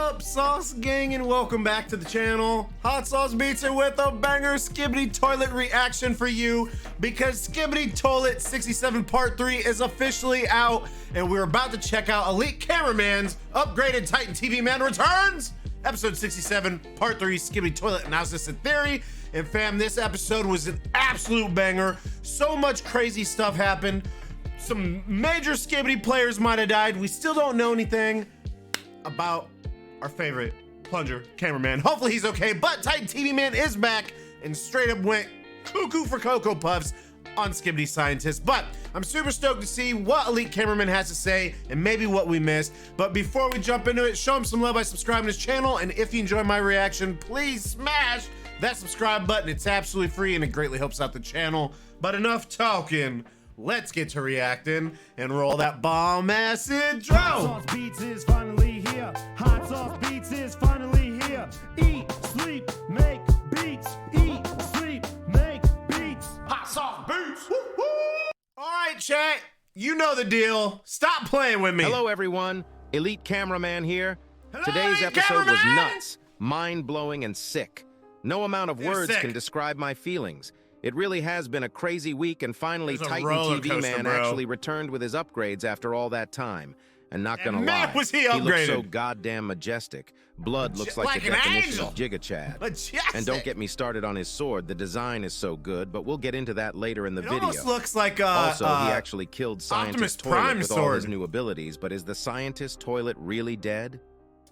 up, Sauce Gang, and welcome back to the channel. Hot Sauce Beats here with a banger Skibidi Toilet reaction for you because Skibidi Toilet 67 Part 3 is officially out, and we're about to check out Elite Cameraman's upgraded Titan TVMAN returns. Episode 67, Part 3, Skibidi Toilet Analysis and Theory. And fam, this episode was an absolute banger. So much crazy stuff happened. Some major Skibidi players might have died. We still don't know anything about our favorite plunger cameraman. Hopefully he's okay, but Titan TVMAN is back and straight up went cuckoo for Cocoa Puffs on Skibidi Scientist. But I'm super stoked to see what Elite Cameraman has to say and maybe what we missed. But before we jump into it, show him some love by subscribing to his channel. And if you enjoy my reaction, please smash that subscribe button. It's absolutely free and it greatly helps out the channel. But enough talking. Let's get to reacting and roll that bomb ass intro. Hot Sauce Beats is finally here. Hot Sauce Beats is finally here. Eat, sleep, make beats. Eat, sleep, make beats. Hot Sauce Beats. Woo, woo. All right, chat. You know the deal. Stop playing with me. Hello, everyone. Elite Cameraman here. Hello, Today's Elite episode was Cameraman. nuts, mind-blowing, and sick. No amount of words sick. can describe my feelings. It really has been a crazy week, and finally There's a Titan roller TV coaster, Man bro. actually returned with his upgrades after all that time. And not gonna man, lie, was he looks upgraded. so goddamn majestic. Blood looks like the an definition angel. of Giga Chad. Majestic. And don't get me started on his sword. The design is so good, but we'll get into that later in the It video. almost looks like Also, he actually killed Optimus Scientist Toilet Prime with all his sword. new abilities, but is the Scientist Toilet really dead?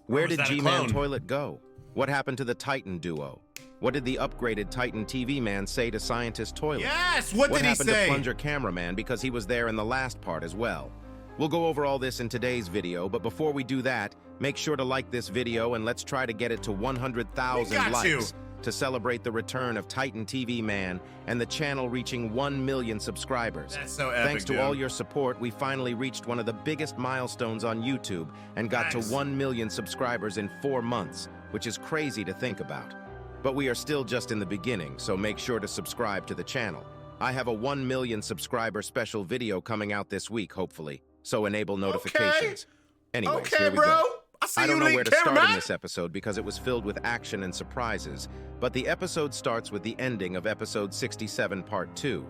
Where was did that a G-Man clone? Toilet go? What happened to the Titan duo? What did the upgraded Titan TV Man say to Scientist Toilet? Yes, what did he happened say? to Plunger Cameraman, because he was there in the last part as well? We'll go over all this in today's video, but before we do that, make sure to like this video and let's try to get it to 100,000 We got you. likes to celebrate the return of Titan TV Man and the channel reaching 1 million subscribers. That's so epic, Thanks to dude. all your support, we finally reached one of the biggest milestones on YouTube and got Nice. to 1 million subscribers in 4 months, which is crazy to think about. But we are still just in the beginning, so make sure to subscribe to the channel. I have a 1 million subscriber special video coming out this week, hopefully, so enable notifications. Anyways, Okay, here we bro. go. I see I don't you, know Elite where to start in Cameraman. this episode because it was filled with action and surprises, but the episode starts with the ending of episode 67 part 2.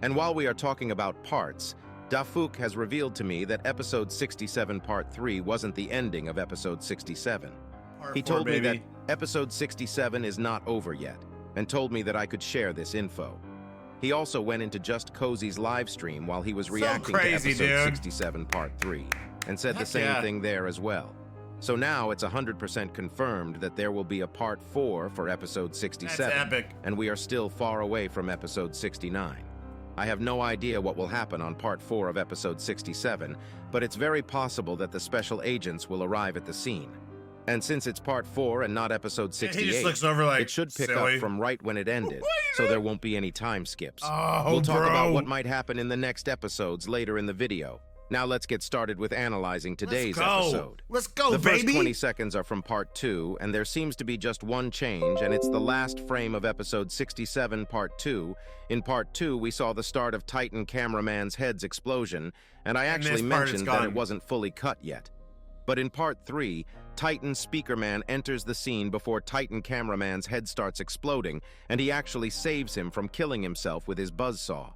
And while we are talking about parts, Dafuk has revealed to me that episode 67 part 3 wasn't the ending of episode 67. He told me that episode 67 is not over yet, and told me that I could share this info. He also went into Just Cozy's live stream while he was reacting crazy, to episode dude. 67 part 3, and said the Heck same yeah. thing there as well. So now it's 100% confirmed that there will be a part 4 for episode 67, That's epic. and we are still far away from episode 69. I have no idea what will happen on part 4 of episode 67, but it's very possible that the special agents will arrive at the scene. And since it's part 4 and not episode He 68, just looks over like, it should pick silly. up from right when it ended, so there won't be any time skips. Oh, We'll talk bro. about what might happen in the next episodes later in the video. Now let's get started with analyzing today's episode. Let's go, The baby. first 20 seconds are from part 2, and there seems to be just one change, and it's the last frame of episode 67, part 2. In part 2, we saw the start of Titan Cameraman's head's explosion, and I actually this part is mentioned that gone. it wasn't fully cut yet. But in part 3, Titan Speakerman enters the scene before Titan Cameraman's head starts exploding, and he actually saves him from killing himself with his buzzsaw.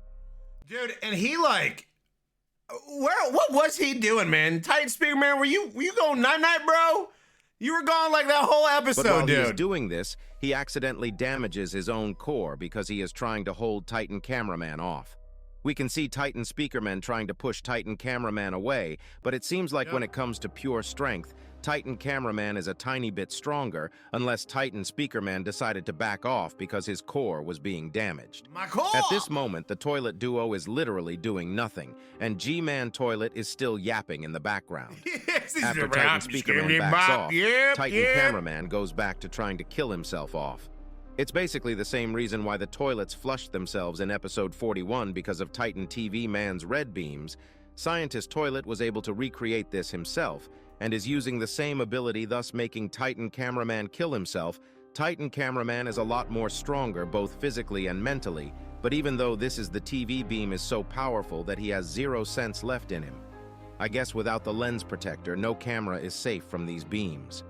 Dude, and he like, what was he doing, man? Titan Speaker Man, were you going night-night, bro? You were gone like that whole episode, But while dude. he is doing this, he accidentally damages his own core because he is trying to hold Titan Cameraman off. We can see Titan Speakerman trying to push Titan Cameraman away, but it seems like when it comes to pure strength, Titan Cameraman is a tiny bit stronger, unless Titan Speakerman decided to back off because his core was being damaged. My core. At this moment, the toilet duo is literally doing nothing, and G-Man Toilet is still yapping in the background. Yes, he's After the Titan rap, Speakerman skibidi backs bop. off, Yep, Titan yep. Cameraman goes back to trying to kill himself off. It's basically the same reason why the toilets flushed themselves in episode 41 because of Titan TV Man's red beams. Scientist Toilet was able to recreate this himself and is using the same ability, thus making Titan Cameraman kill himself. Titan Cameraman is a lot more stronger both physically and mentally, but even though this is the TV beam is so powerful that he has 0 sense left in him. I guess without the lens protector, no camera is safe from these beams.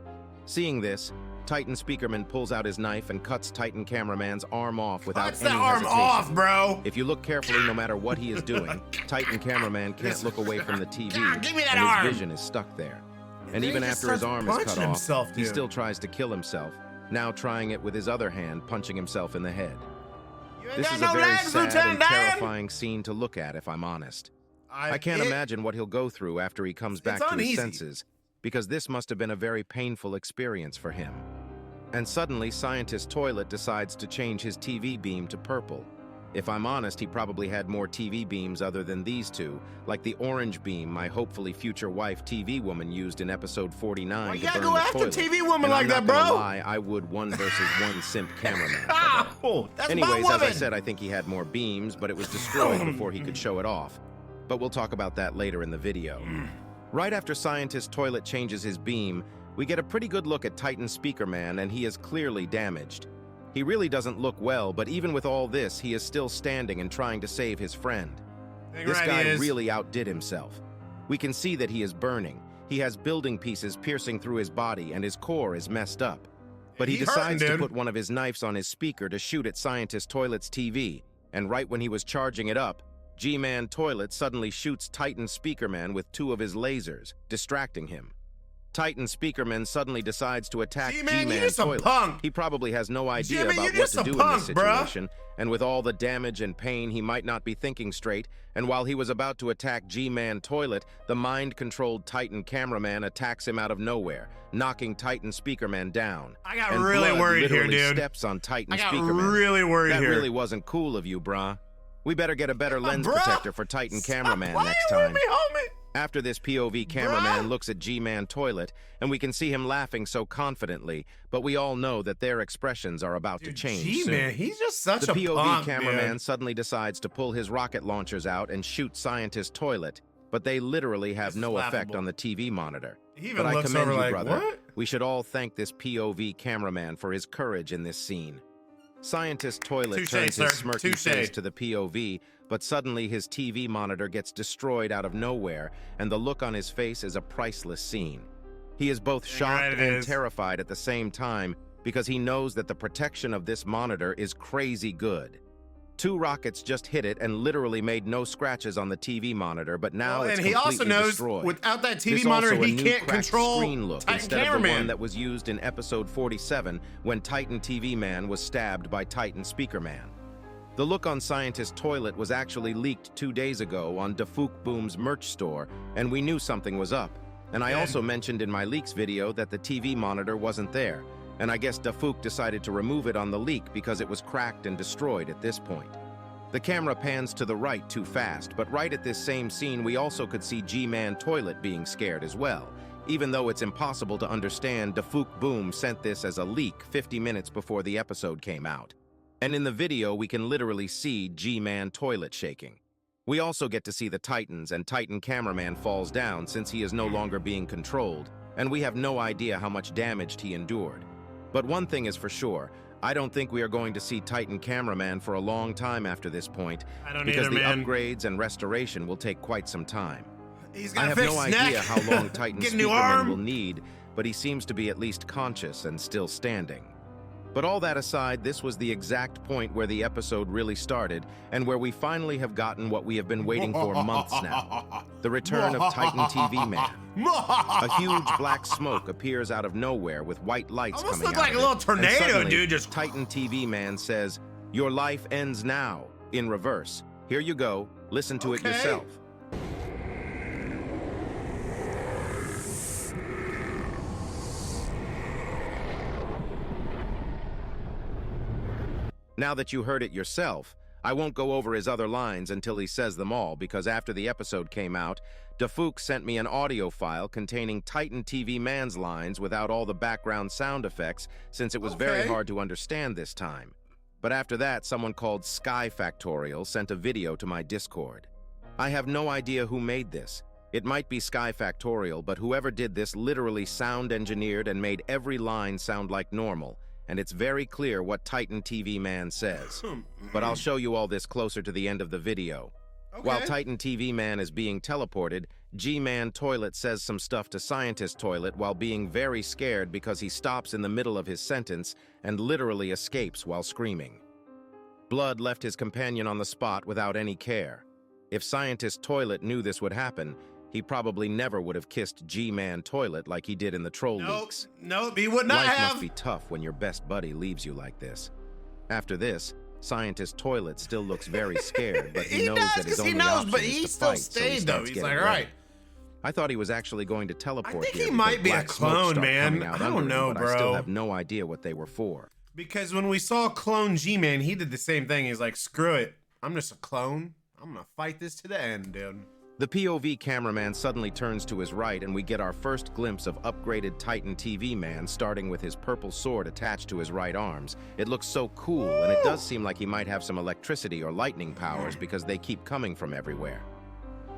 Seeing this, Titan Speakerman pulls out his knife and cuts Titan Cameraman's arm off without Cuts any that arm hesitation. off, bro. If you look carefully, no matter what he is doing, Titan Cameraman can't look away from the TV, God, give me that and arm. his vision is stuck there. And then even he just after his starts arm is cut punching off, himself, he dude. still tries to kill himself, now trying it with his other hand, punching himself in the head. You ain't This got is no a very legs, sad Lieutenant and Dan. terrifying scene to look at, if I'm honest. I can't imagine what he'll go through after he comes back to his uneasy. senses, because this must have been a very painful experience for him. And suddenly, Scientist Toilet decides to change his TV beam to purple. If I'm honest, he probably had more TV beams other than these two, like the orange beam my hopefully future wife TV woman used in episode 49 Why to you gotta burn go the after toilet. TV woman And like I'm that, not gonna bro? lie, I would 1 versus 1 simp cameraman. for that. Ow, that's my Anyways, as I woman. said, I think he had more beams, but it was destroyed before he could show it off. But we'll talk about that later in the video. Right after Scientist Toilet changes his beam, we get a pretty good look at Titan Speakerman, and he is clearly damaged. He really doesn't look well, but even with all this, he is still standing and trying to save his friend. Dang This right guy he is. really outdid himself. We can see that he is burning. He has building pieces piercing through his body, and his core is messed up. But he He hurting, decides to dude. put one of his knives on his speaker to shoot at Scientist Toilet's TV, and right when he was charging it up, G-Man Toilet suddenly shoots Titan Speakerman with 2 of his lasers, distracting him. Titan Speakerman suddenly decides to attack G-Man, you G-Man just a Toilet. punk. He probably has no idea G-Man, about you what just to a do in punk, this bruh. situation, and with all the damage and pain, he might not be thinking straight, and while he was about to attack G-Man Toilet, the mind-controlled Titan Cameraman attacks him out of nowhere, knocking Titan Speakerman down. I got And really blood worried here, literally dude. steps on Titan I got Speakerman. really worried That here. really wasn't cool of you, brah. We better get a better lens Bruh, protector for Titan Cameraman Why next you with time. me, homie? After this, POV cameraman Bruh. looks at G-Man Toilet, and we can see him laughing so confidently, but we all know that their expressions are about to Dude, change G-Man, soon. he's just such The a POV punk, cameraman dude. suddenly decides to pull his rocket launchers out and shoot Scientist Toilet, but they literally have This is no effect laughable. on the TV monitor. He even But I looks commend over you, like, brother. what? We should all thank this POV cameraman for his courage in this scene. Scientist Toilet Touche, turns sir. his smirky Touche. face to the POV, but suddenly his TV monitor gets destroyed out of nowhere, and the look on his face is a priceless scene. He is both Dang shocked right it and is. terrified at the same time because he knows that the protection of this monitor is crazy good. 2 rockets just hit it and literally made no scratches on the TV monitor, but now Well, it's and he completely also knows destroyed. without that TV There's monitor, also a he new can't cracked control screen look Titan instead of the one Cameraman. that was used in episode 47 when Titan TVMAN was stabbed by Titan Speakerman. The look on Scientist Toilet was actually leaked 2 days ago on Dafook Boom's merch store, and we knew something was up. And I also mentioned in my leaks video that the TV monitor wasn't there, and I guess Dafook decided to remove it on the leak because it was cracked and destroyed at this point. The camera pans to the right too fast, but right at this same scene we also could see G-Man Toilet being scared as well, even though it's impossible to understand. Dafook Boom sent this as a leak 50 minutes before the episode came out. And in the video we can literally see G-Man Toilet shaking. We also get to see the Titans, and Titan Cameraman falls down since he is no longer being controlled, and we have no idea how much damage he endured. But one thing is for sure, I don't think we are going to see Titan Cameraman for a long time after this point, I don't because either, the man. upgrades and restoration will take quite some time. He's I got a have fixed no neck. idea how long Titan Get a new Speakerman arm. will need, but he seems to be at least conscious and still standing. But all that aside, this was the exact point where the episode really started, and where we finally have gotten what we have been waiting for months now. The return of Titan TVMAN. A huge black smoke appears out of nowhere with white lights Almost coming looked out like of a it, little and tornado, suddenly, dude, just- Titan TVMAN says, "Your life ends now," in reverse. Here you go. Listen to it Okay. yourself. Now that you heard it yourself, I won't go over his other lines until he says them all, because after the episode came out, Dafook sent me an audio file containing Titan TVMAN's lines without all the background sound effects, since it was very Okay. hard to understand this time. But after that, someone called Sky Factorial sent a video to my Discord. I have no idea who made this. It might be Sky Factorial, but whoever did this literally sound engineered and made every line sound like normal, and it's very clear what Titan TVMAN says. But I'll show you all this closer to the end of the video. While Titan TV Man is being teleported, G-Man Toilet says some stuff to Scientist Toilet while being very scared because he stops in the middle of his sentence and literally escapes while screaming. Blood left his companion on the spot without any care. If Scientist Toilet knew this would happen, he probably never would have kissed G-Man Toilet like he did in the troll leaks. Nope, he would not Life have. must be tough when your best buddy leaves you like this. After this, Scientist Toilet still looks very scared, but he knows that his only option but is he to still fight, so he stayed though. starts He's getting like, all ready. right. I thought he was actually going to I teleport think here he because might be a black smoke clone, started man. coming out I under don't him, know, but I still bro. have no idea what they were for. Because when we saw Clone G-Man, he did the same thing. He's like, screw it. I'm just a clone. I'm gonna fight this to the end, dude. The POV cameraman suddenly turns to his right and we get our first glimpse of upgraded Titan TV Man starting with his purple sword attached to his right arms. It looks so cool, and it does seem like he might have some electricity or lightning powers because they keep coming from everywhere.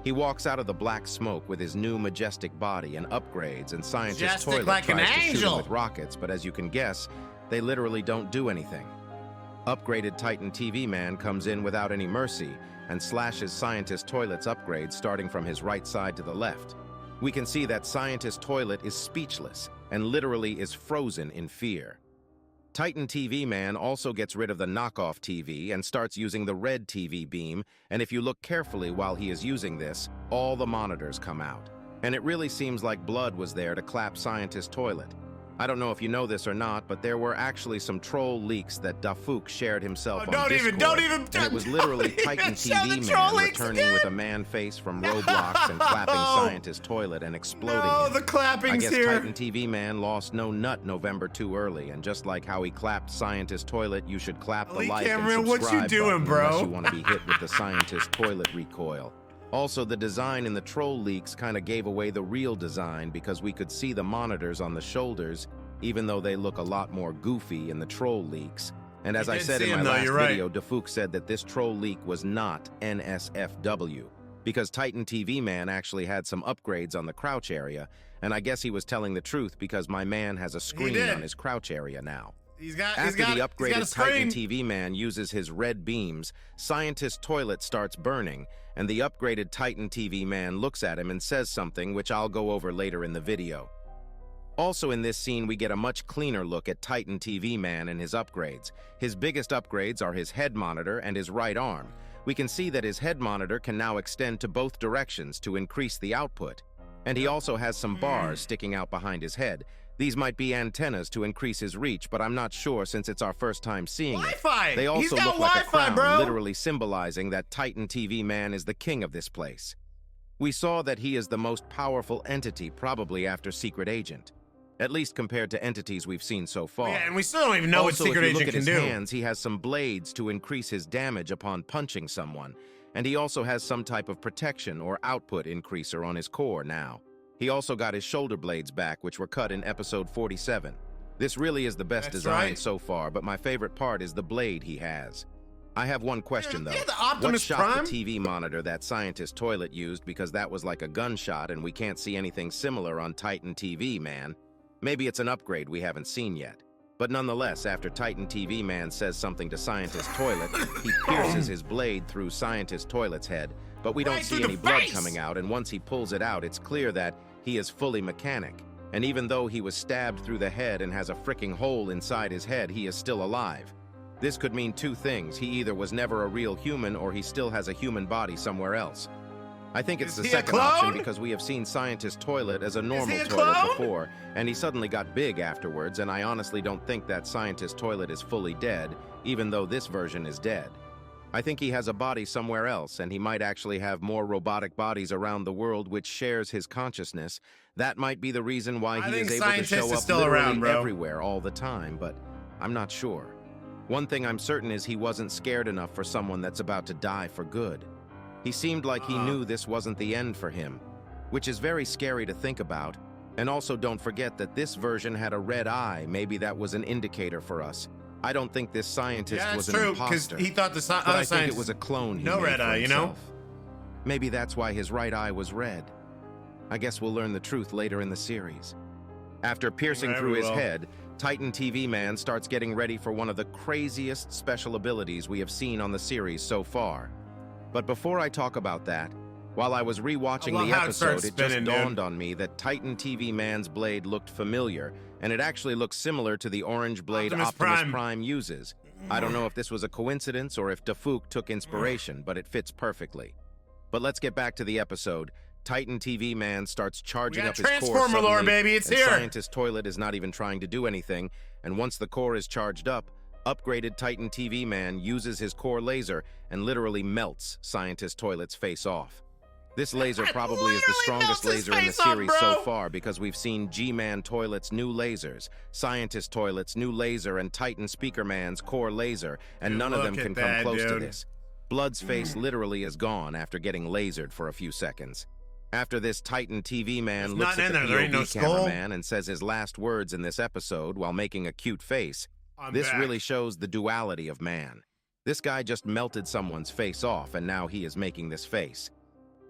He walks out of the black smoke with his new majestic body and upgrades, and Scientist Majestic Toilet like an tries to shoot him angel. with rockets, but as you can guess, they literally don't do anything. Upgraded Titan TV Man comes in without any mercy and slashes Scientist Toilet's upgrades starting from his right side to the left. We can see that Scientist Toilet is speechless and literally is frozen in fear. Titan TV Man also gets rid of the knockoff TV and starts using the red TV beam, and if you look carefully while he is using this, all the monitors come out. And it really seems like blood was there to clap Scientist Toilet. I don't know if you know this or not, but there were actually some troll leaks that Dafuk shared himself on Discord. And it was literally Titan TV Man returning with a man face from Roblox and clapping Scientist Toilet and exploding No, him. the clapping's I guess here. Titan TV Man lost no nut November too early, and just like how he clapped Scientist Toilet, you should clap the Lee like and Cameron, what you subscribe doing, button bro? unless you want to be hit with the Scientist Toilet recoil. Also, the design in the troll leaks kind of gave away the real design because we could see the monitors on the shoulders, even though they look a lot more goofy in the troll leaks. And as I said in my last video, Dafuk said that this troll leak was not NSFW, because Titan TV Man actually had some upgrades on the crouch area, and I guess he was telling the truth because my man has a screen on his crouch area now. After the upgraded Titan TV Man uses his red beams, Scientist Toilet starts burning, and the upgraded Titan TV Man looks at him and says something which I'll go over later in the video. Also in this scene, we get a much cleaner look at Titan TV Man and his upgrades. His biggest upgrades are his head monitor and his right arm. We can see that his head monitor can now extend to both directions to increase the output. And he also has some bars sticking out behind his head. These might be antennas to increase his reach, but I'm not sure since it's our first time seeing it. They also look like a crown, literally symbolizing that Titan TV Man is the king of this place. We saw that he is the most powerful entity probably after Secret Agent. At least compared to entities we've seen so far. Yeah, and we still don't even know what Secret Agent can do. Also, if you look at his hands, he has some blades to increase his damage upon punching someone. And he also has some type of protection or output increaser on his core now. He also got his shoulder blades back, which were cut in episode 47. This really is the best design so far, but my favorite part is the blade he has. I have one question, though. What shot the TV monitor that Scientist Toilet used, because that was like a gunshot and we can't see anything similar on Titan TV Man? Maybe it's an upgrade we haven't seen yet. But nonetheless, after Titan TV Man says something to Scientist Toilet, he pierces his blade through Scientist Toilet's head, but we don't see any blood coming out, and once he pulls it out, it's clear that he is fully mechanic. And even though he was stabbed through the head and has a freaking hole inside his head, he is still alive. This could mean two things. He either was never a real human or he still has a human body somewhere else. I think it's the second option because we have seen Scientist Toilet as a normal toilet before, and he suddenly got big afterwards, and I honestly don't think that Scientist Toilet is fully dead, even though this version is dead. I think he has a body somewhere else, and he might actually have more robotic bodies around the world which shares his consciousness. That might be the reason why he is able to show up literally everywhere all the time, but I'm not sure. One thing I'm certain is he wasn't scared enough for someone that's about to die for good. He seemed like he knew this wasn't the end for him, which is very scary to think about. And also don't forget that this version had a red eye. Maybe that was an indicator for us. I don't think this scientist was an imposter. He thought the but I think it was a clone he made red for eye, you know? himself. Maybe that's why his right eye was red. I guess we'll learn the truth later in the series. After piercing through his head, Titan TV Man starts getting ready for one of the craziest special abilities we have seen on the series so far. But before I talk about that, while I was rewatching love the how it starts episode, it just spinning, dude. dawned on me that Titan TV Man's blade looked familiar, and it actually looks similar to the orange blade Optimus Prime uses. I don't know if this was a coincidence or if Dafuk took inspiration, but it fits perfectly. But let's get back to the episode. Titan TV Man starts charging up his core Transformer lore, suddenly, baby, it's and here. Scientist Toilet is not even trying to do anything, and once the core is charged up, upgraded Titan TV Man uses his core laser and literally melts Scientist Toilet's face off. This laser probably is the strongest laser in the series so far because we've seen G-Man Toilet's new lasers, Scientist Toilet's new laser, and Titan Speaker Man's core laser, and none of them can come close to this. Blood's face literally is gone after getting lasered for a few seconds. After this, Titan TV Man looks at the POV cameraman and says his last words in this episode while making a cute face. This really shows the duality of man. This guy just melted someone's face off, and now he is making this face.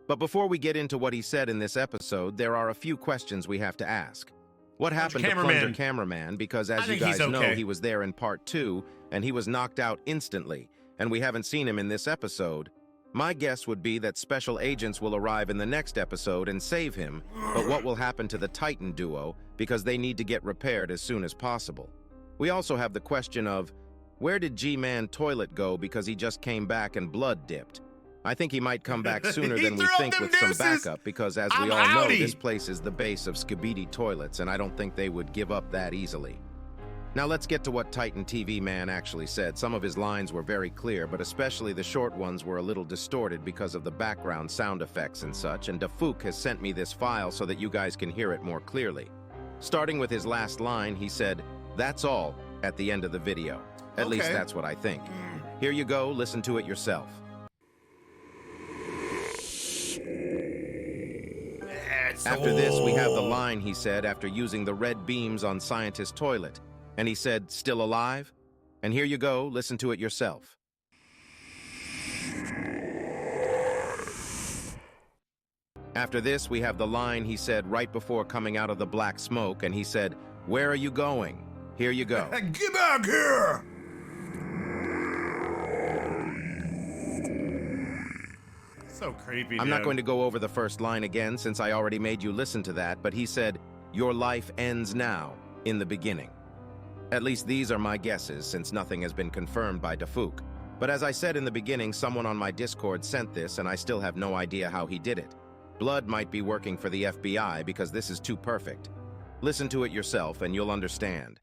But before we get into what he said in this episode, there are a few questions we have to ask. What happened to Plunger Cameraman? Because as you guys know, he was there in part 2, and he was knocked out instantly, and we haven't seen him in this episode. My guess would be that special agents will arrive in the next episode and save him, but what will happen to the Titan duo? Because they need to get repaired as soon as possible. We also have the question of, where did G-Man Toilet go because he just came back and blood dipped? I think he might come back sooner than we think with some backup because as we all know, this place is the base of Skibidi toilets and I don't think they would give up that easily. Now let's get to what Titan TV Man actually said. Some of his lines were very clear, but especially the short ones were a little distorted because of the background sound effects and such, and Dafuk has sent me this file so that you guys can hear it more clearly. Starting with his last line, he said, "That's all," at the end of the video. At least that's what I think. Here you go, listen to it yourself. After this, we have the line he said after using the red beams on Scientist Toilet. And he said, "Still alive?" And here you go, listen to it yourself. After this, we have the line he said right before coming out of the black smoke, and he said, "Where are you going?" Here you go. Get back here! So creepy, I'm not going to go over the first line again since I already made you listen to that, but he said, "Your life ends now, in the beginning." At least these are my guesses, since nothing has been confirmed by Dafuk. But as I said in the beginning, someone on my Discord sent this, and I still have no idea how he did it. Blood might be working for the FBI because this is too perfect. Listen to it yourself, and you'll understand.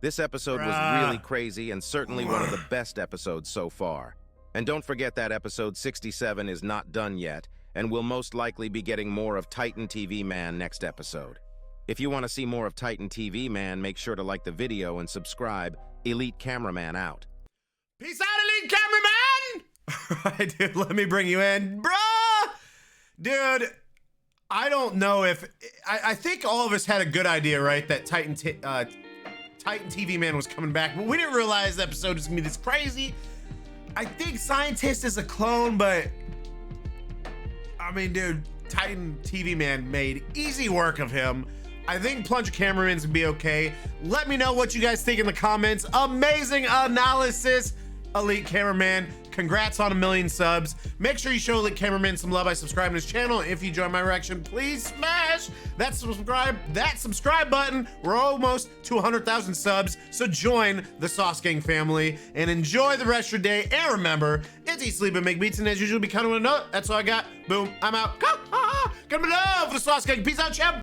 This episode was really crazy and certainly one of the best episodes so far. And don't forget that episode 67 is not done yet, and we'll most likely be getting more of Titan TV Man next episode. If you want to see more of Titan TV Man, make sure to like the video and subscribe. Elite Cameraman out. Peace out, Elite Cameraman! Alright, dude, let me bring you in. Bruh! Dude, I don't know if... I think all of us had a good idea, right? That Titan TV Man was coming back, but we didn't realize the episode was gonna be this crazy. I think Scientist is a clone, but I mean, dude, Titan TV Man made easy work of him. I think Plunger Cameraman's gonna be okay. Let me know what you guys think in the comments. Amazing analysis, Elite Cameraman. Congrats on 1 million subs. Make sure you show Elite Cameraman some love by subscribing to his channel. If you enjoy my reaction, please smash that subscribe button. We're almost to 100,000 subs, so join the Sauce Gang family and enjoy the rest of your day. And remember, it's eat, sleep, and make beats, and as usual, be kind of a nut. That's all I got. Boom, I'm out. Come on, love for the Sauce Gang. Peace out, champ.